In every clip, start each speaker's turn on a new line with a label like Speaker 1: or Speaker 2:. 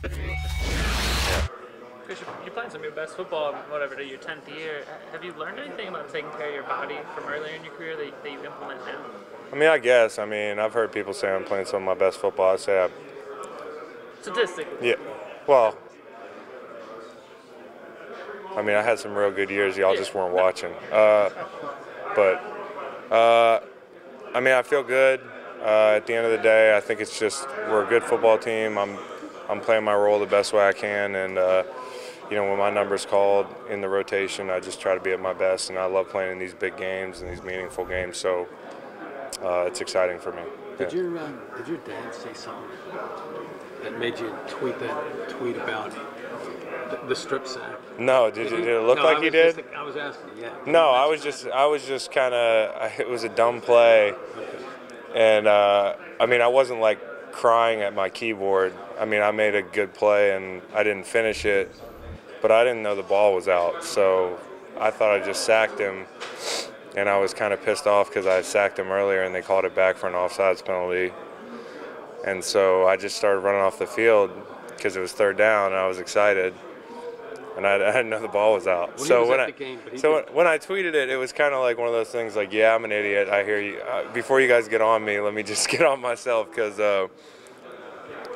Speaker 1: Yeah.
Speaker 2: Chris, you're playing some of your best football, whatever, your 10th year. Have you learned anything about taking care of your body from earlier in your career that you implement now?
Speaker 1: I mean, I guess. I mean, I've heard people say I'm playing some of my best football. I say,
Speaker 2: Statistically.
Speaker 1: yeah. Well, I mean, I had some real good years. Y'all just weren't watching. But I mean, I feel good. At the end of the day, I think it's just we're a good football team. I'm playing my role the best way I can, and you know, when my number's called in the rotation, I just try to be at my best, and I love playing in these big games and these meaningful games. So it's exciting for me.
Speaker 3: Did your dad say something that made you tweet that tweet about the strip sack?
Speaker 1: No, did it look like he did?
Speaker 3: I was asking. Yeah.
Speaker 1: No, I was just kind of. It was a dumb play, and I mean, I wasn't like crying at my keyboard. I mean, I made a good play and I didn't finish it, but I didn't know the ball was out, so I thought I just sacked him, and I was kind of pissed off because I sacked him earlier and they called it back for an offsides penalty, and so I just started running off the field because it was third down and I was excited. And I didn't know the ball was out.
Speaker 3: Well,
Speaker 1: when I tweeted it, it was kind of like one of those things like, yeah, I'm an idiot. I hear you. Before you guys get on me, let me just get on myself because it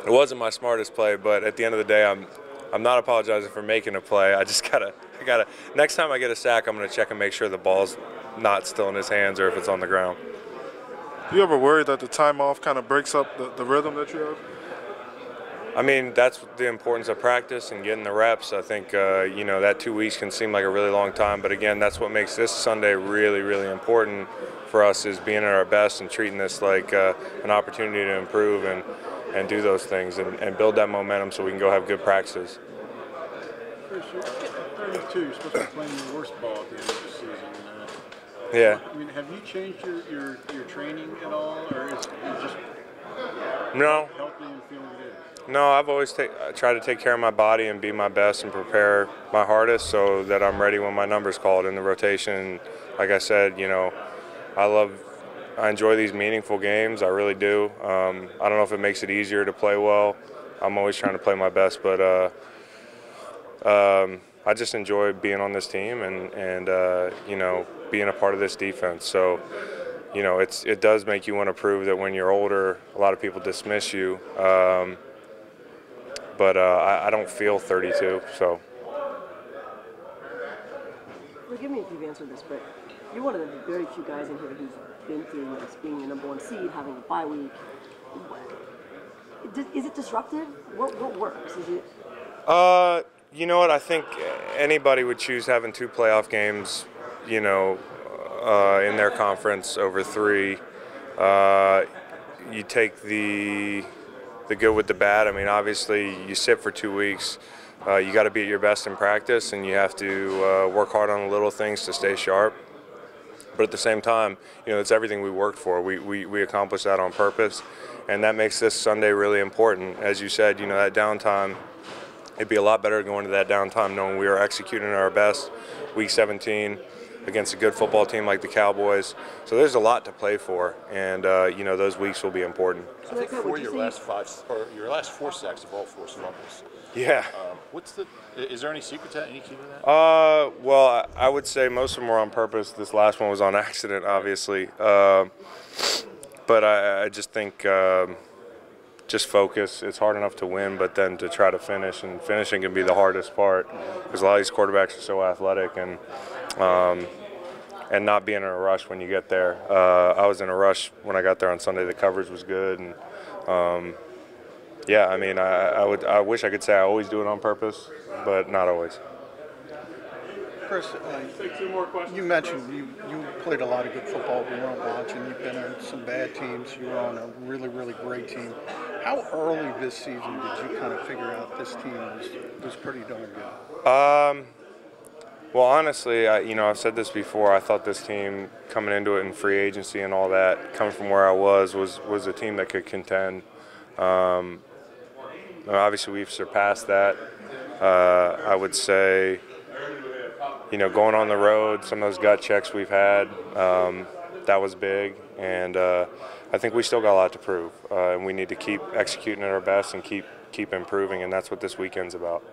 Speaker 1: wasn't my smartest play. But at the end of the day, I'm not apologizing for making a play. I gotta. Next time I get a sack, I'm gonna check and make sure the ball's not still in his hands or if it's on the ground.
Speaker 4: Do you ever worry that the time off kind of breaks up the rhythm that you have?
Speaker 1: I mean, that's the importance of practice and getting the reps. I think, you know, that 2 weeks can seem like a really long time. But, again, that's what makes this Sunday really, really important for us is being at our best and treating this like an opportunity to improve and do those things and build that momentum so we can go have good practices.
Speaker 5: Chris, you're 32. You're supposed to be playing your worst ball at the end of the season.
Speaker 1: Yeah.
Speaker 5: I mean, have you changed your training at all, or is it just
Speaker 1: No.
Speaker 5: healthy and feeling good?
Speaker 1: No, I've always tried to take care of my body and be my best and prepare my hardest so that I'm ready when my number's called in the rotation. Like I said, you know, I enjoy these meaningful games. I really do. I don't know if it makes it easier to play well. I'm always trying to play my best, but I just enjoy being on this team and you know, being a part of this defense. So, you know, it does make you want to prove that when you're older, a lot of people dismiss you. But I don't feel 32, so.
Speaker 6: Forgive me if you've answered this, but you're one of the very few guys in here who's been through this, being the number one seed, having a bye week. Is it disruptive? What works? Is it?
Speaker 1: You know what? I think anybody would choose having 2 playoff games, you know, in their conference over 3. You take the good with the bad. I mean, obviously, you sit for 2 weeks. You got to be at your best in practice, and you have to work hard on the little things to stay sharp. But at the same time, you know, it's everything we worked for. We accomplished that on purpose, and that makes this Sunday really important. As you said, you know, that downtime, it'd be a lot better going to that downtime knowing we are executing at our best. Week 17 against a good football team like the Cowboys. So there's a lot to play for, and you know, those weeks will be important.
Speaker 7: I think your last 4 sacks have all forced fumbles.
Speaker 1: Yeah.
Speaker 7: Is there any secret to that? Any key to that?
Speaker 1: Well, I would say most of them were on purpose. This last one was on accident, obviously. But I just think just focus. It's hard enough to win, but then to try to finish, and finishing can be the hardest part because a lot of these quarterbacks are so athletic and not being in a rush when you get there. I was in a rush when I got there on Sunday. The coverage was good, and yeah, I mean, I wish I could say I always do it on purpose, but not always.
Speaker 5: Chris, you mentioned you played a lot of good football. We weren't watching. You've been on some bad teams. You were on a really, really great team. How early this season did you kind of figure out this team was pretty darn good?
Speaker 1: Well, honestly, you know, I've said this before. I thought this team coming into it in free agency and all that, coming from where I was a team that could contend. Obviously, we've surpassed that. I would say, you know, going on the road, some of those gut checks we've had, that was big. And I think we still got a lot to prove, and we need to keep executing at our best and keep improving, and that's what this weekend's about.